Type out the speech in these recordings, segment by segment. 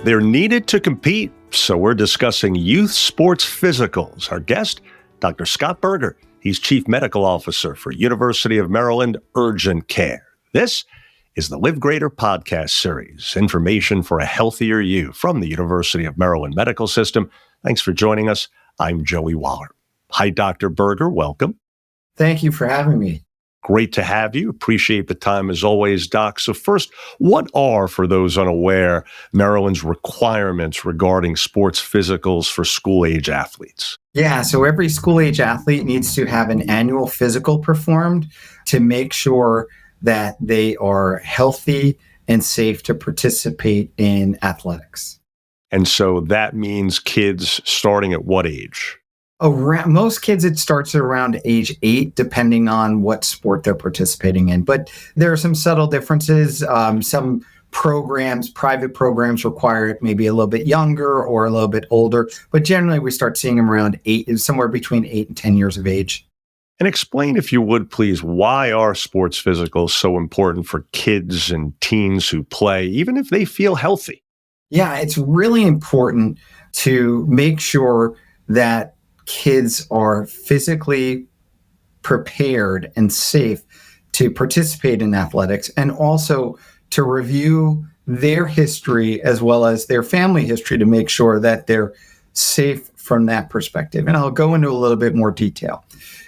They're needed to compete, so we're discussing youth sports physicals. Our guest, Dr. Scott Berger. He's Chief Medical Officer for University of Maryland Urgent Care. This is the Live Greater podcast series, information for a healthier you from the University of Maryland Medical System. Thanks for joining us. I'm Joey Waller. Hi, Dr. Berger. Welcome. Thank you for having me. Great to have you. Appreciate the time as always, Doc. So first, what are, for those unaware, Maryland's requirements regarding sports physicals for school-age athletes? Yeah, so every school-age athlete needs to have an annual physical performed to make sure that they are healthy and safe to participate in athletics. And so that means kids starting at what age? Most kids, it starts around age 8, depending on what sport they're participating in. But there are some subtle differences. Some programs, private programs, require it maybe a little bit younger or a little bit older. But generally, we start seeing them around 8, somewhere between 8 and 10 years of age. And explain, if you would, please, why are sports physicals so important for kids and teens who play, even if they feel healthy? Yeah, it's really important to make sure that kids are physically prepared and safe to participate in athletics, and also to review their history as well as their family history to make sure that they're safe from that perspective. And I'll go into a little bit more detail.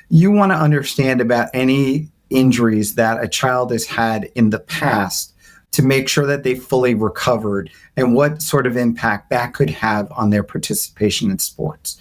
You want to understand about any injuries that a child has had in the past to make sure that they fully recovered and what sort of impact that could have on their participation in sports.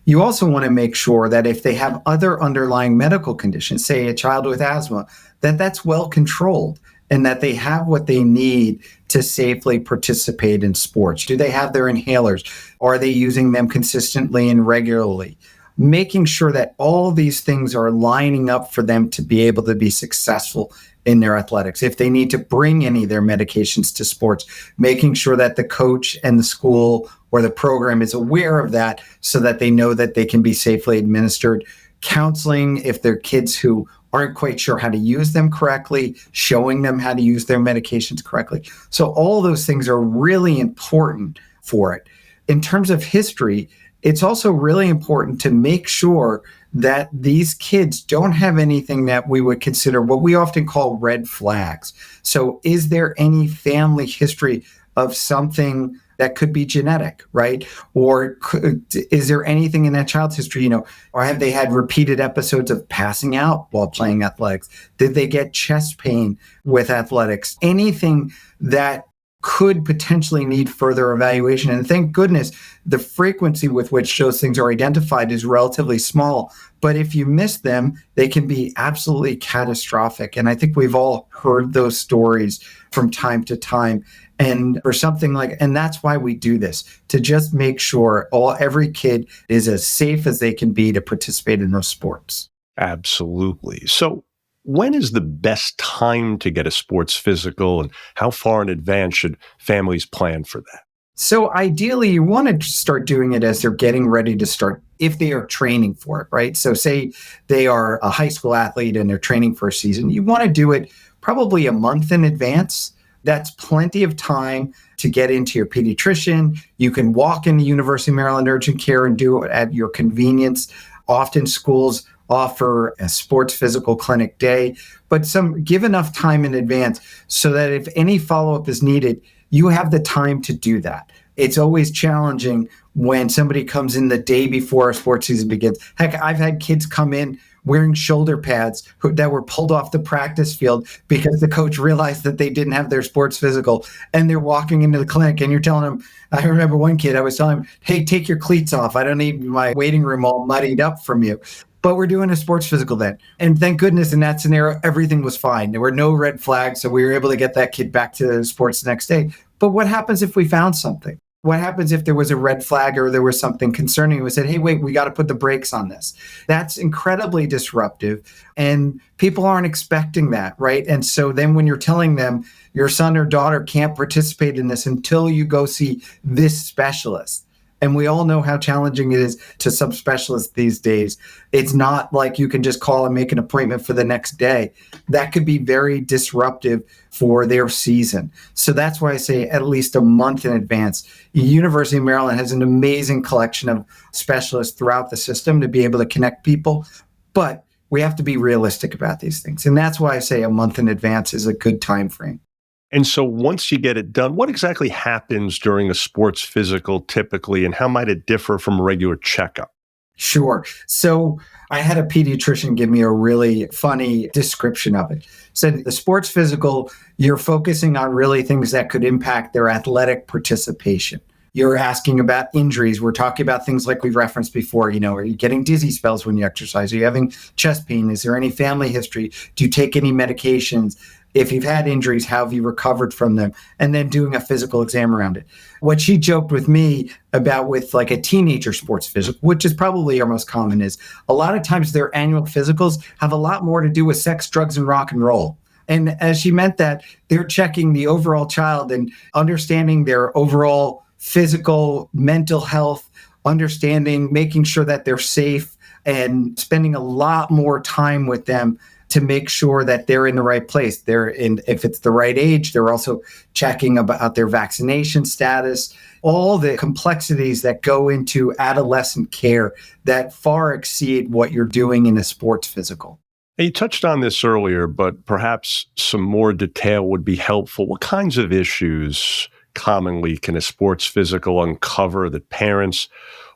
You also want to make sure that if they have other underlying medical conditions, say a child with asthma, that that's well controlled and that they have what they need to safely participate in sports. Do they have their inhalers? Are they using them consistently and regularly? Making sure that all these things are lining up for them to be able to be successful in their athletics. If they need to bring any of their medications to sports, making sure that the coach and the school or the program is aware of that so that they know that they can be safely administered. Counseling if they're kids who aren't quite sure how to use them correctly, showing them how to use their medications correctly. So all those things are really important for it. In terms of history, it's also really important to make sure that these kids don't have anything that we would consider what we often call red flags. So is there any family history of something that could be genetic, right? Or is there anything in that child's history, or have they had repeated episodes of passing out while playing athletics? Did they get chest pain with athletics? Anything that could potentially need further evaluation. And thank goodness the frequency with which those things are identified is relatively small. But if you miss them, they can be absolutely catastrophic. And I think we've all heard those stories from time to time. And for something and that's why we do this, to just make sure every kid is as safe as they can be to participate in those sports. Absolutely. So when is the best time to get a sports physical, and how far in advance should families plan for that? So ideally, you want to start doing it as they're getting ready to start, if they are training for it, right? So say they are a high school athlete and they're training for a season. You want to do it probably a month in advance. That's plenty of time to get into your pediatrician. You can walk into University of Maryland Urgent Care and do it at your convenience. Often schools offer a sports physical clinic day, but give enough time in advance so that if any follow-up is needed, you have the time to do that. It's always challenging when somebody comes in the day before a sports season begins. Heck, I've had kids come in wearing shoulder pads that were pulled off the practice field because the coach realized that they didn't have their sports physical, and they're walking into the clinic and you're telling them, I remember one kid, I was telling him, hey, take your cleats off. I don't need my waiting room all muddied up from you. But we're doing a sports physical then. And thank goodness in that scenario, everything was fine. There were no red flags. So we were able to get that kid back to sports the next day. But what happens if we found something? What happens if there was a red flag or there was something concerning? We said, hey, wait, we got to put the brakes on this. That's incredibly disruptive. And people aren't expecting that, right? And so then when you're telling them your son or daughter can't participate in this until you go see this specialist, And we all know how challenging it is to subspecialists these days. It's not like you can just call and make an appointment for the next day. That could be very disruptive for their season. So that's why I say at least a month in advance. University of Maryland has an amazing collection of specialists throughout the system to be able to connect people. But we have to be realistic about these things. And that's why I say a month in advance is a good time frame. And so once you get it done, what exactly happens during a sports physical typically, and how might it differ from a regular checkup? Sure. So I had a pediatrician give me a really funny description of it. Said the sports physical, you're focusing on really things that could impact their athletic participation. You're asking about injuries. We're talking about things like we've referenced before. Are you getting dizzy spells when you exercise? Are you having chest pain? Is there any family history? Do you take any medications? If you've had injuries, how have you recovered from them? And then doing a physical exam around it. What she joked with me about with like a teenager sports physical, which is probably our most common, is a lot of times their annual physicals have a lot more to do with sex, drugs, and rock and roll. And as she meant that, they're checking the overall child and understanding their overall physical, mental health, understanding, making sure that they're safe, and spending a lot more time with them to make sure that they're in the right place. If it's the right age, they're also checking about their vaccination status, all the complexities that go into adolescent care that far exceed what you're doing in a sports physical. You touched on this earlier, but perhaps some more detail would be helpful. What kinds of issues commonly can a sports physical uncover that parents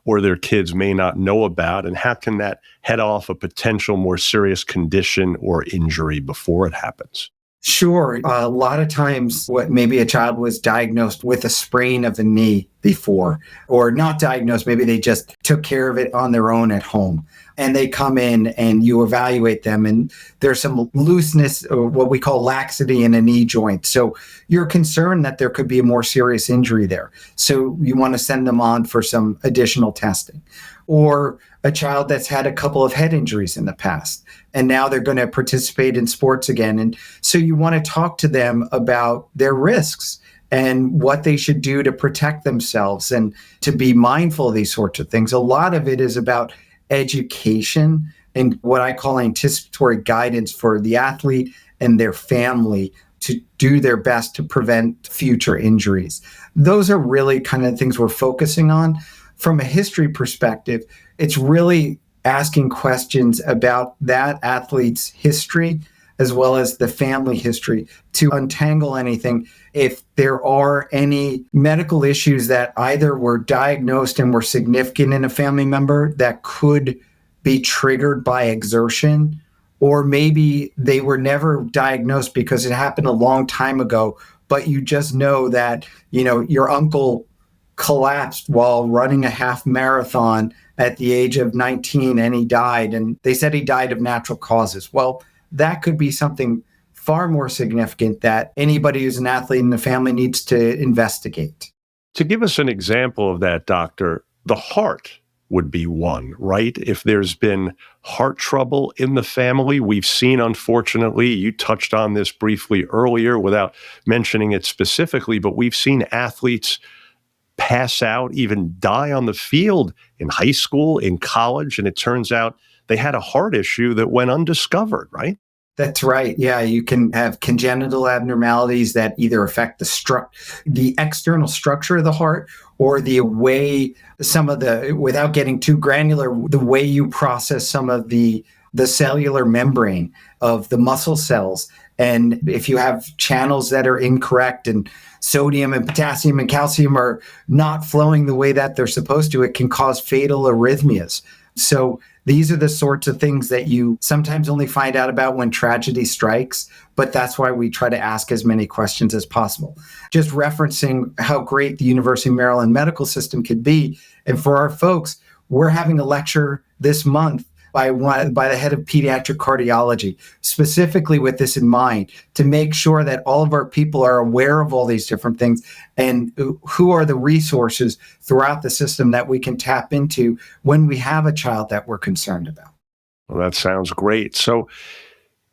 or their kids may not know about, and how can that head off a potential more serious condition or injury before it happens? Sure. A lot of times, maybe a child was diagnosed with a sprain of the knee before, or not diagnosed, maybe they just took care of it on their own at home. And they come in and you evaluate them, and there's some looseness, or what we call laxity in a knee joint. So you're concerned that there could be a more serious injury there. So you want to send them on for some additional testing. Or a child that's had a couple of head injuries in the past, and now they're going to participate in sports again. And so you want to talk to them about their risks and what they should do to protect themselves and to be mindful of these sorts of things. A lot of it is about education and what I call anticipatory guidance for the athlete and their family to do their best to prevent future injuries. Those are really kind of things we're focusing on. From a history perspective, it's really asking questions about that athlete's history as well as the family history to untangle anything. If there are any medical issues that either were diagnosed and were significant in a family member that could be triggered by exertion, or maybe they were never diagnosed because it happened a long time ago, but you just know that, your uncle collapsed while running a half marathon at the age of 19 and he died, and they said he died of natural causes. Well, that could be something far more significant that anybody who's an athlete in the family needs to investigate. To give us an example of that, doctor, the heart would be one, right? If there's been heart trouble in the family, we've seen, unfortunately, you touched on this briefly earlier without mentioning it specifically, but we've seen athletes pass out, even die on the field in high school, in college, and it turns out they had a heart issue that went undiscovered, right? That's right. Yeah, you can have congenital abnormalities that either affect the external structure of the heart, or the way without getting too granular, the way you process some of the cellular membrane of the muscle cells. And if you have channels that are incorrect and sodium and potassium and calcium are not flowing the way that they're supposed to, it can cause fatal arrhythmias. So these are the sorts of things that you sometimes only find out about when tragedy strikes, but that's why we try to ask as many questions as possible. Just referencing how great the University of Maryland medical system could be. And for our folks, we're having a lecture this month by the head of pediatric cardiology, specifically with this in mind, to make sure that all of our people are aware of all these different things and who are the resources throughout the system that we can tap into when we have a child that we're concerned about. Well, that sounds great. So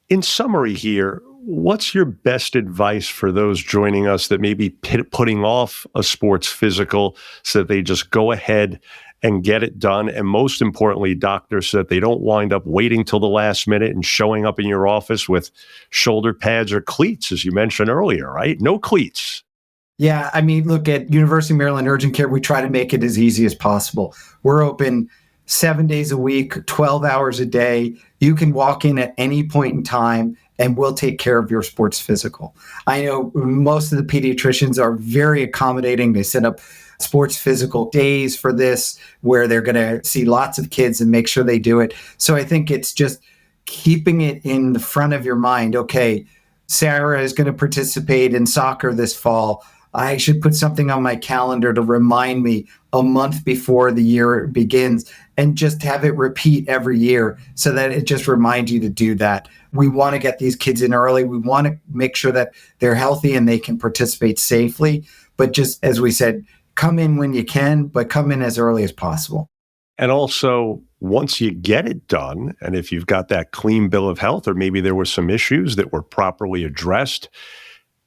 in summary here, what's your best advice for those joining us that may be putting off a sports physical so that they just go ahead and get it done? And most importantly, doctor, so that they don't wind up waiting till the last minute and showing up in your office with shoulder pads or cleats, as you mentioned earlier, right? No cleats. Yeah, I mean, look, at University of Maryland Urgent Care, we try to make it as easy as possible. We're open 7 days a week, 12 hours a day. You can walk in at any point in time and we'll take care of your sports physical. I know most of the pediatricians are very accommodating. They set up sports physical days for this where they're going to see lots of kids and make sure they do it. So I think it's just keeping it in the front of your mind. Okay, Sarah is going to participate in soccer this fall. I should put something on my calendar to remind me a month before the year begins, and just have it repeat every year so that it just reminds you to do that. We want to get these kids in early. We want to make sure that they're healthy and they can participate safely. But just as we said, come in when you can, but come in as early as possible. And also, once you get it done, and if you've got that clean bill of health, or maybe there were some issues that were properly addressed,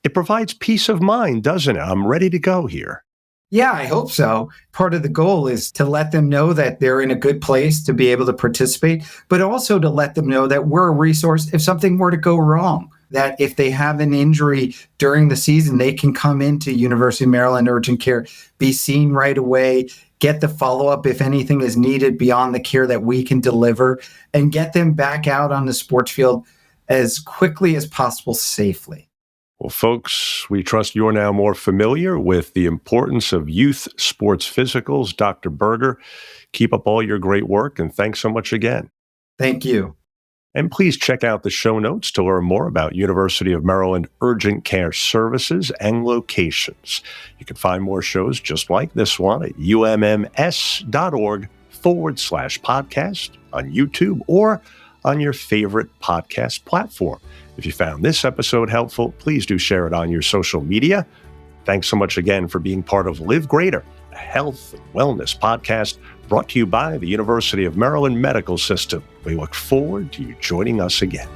it provides peace of mind, doesn't it? I'm ready to go here. Yeah, I hope so. Part of the goal is to let them know that they're in a good place to be able to participate, but also to let them know that we're a resource if something were to go wrong, that if they have an injury during the season, they can come into University of Maryland Urgent Care, be seen right away, get the follow-up if anything is needed beyond the care that we can deliver, and get them back out on the sports field as quickly as possible safely. Well, folks, we trust you're now more familiar with the importance of youth sports physicals. Dr. Berger, keep up all your great work, and thanks so much again. Thank you. And please check out the show notes to learn more about University of Maryland Urgent Care services and locations. You can find more shows just like this one at umms.org/podcast on YouTube or on your favorite podcast platform. If you found this episode helpful, please do share it on your social media. Thanks so much again for being part of Live Greater, a health and wellness podcast brought to you by the University of Maryland Medical System. We look forward to you joining us again.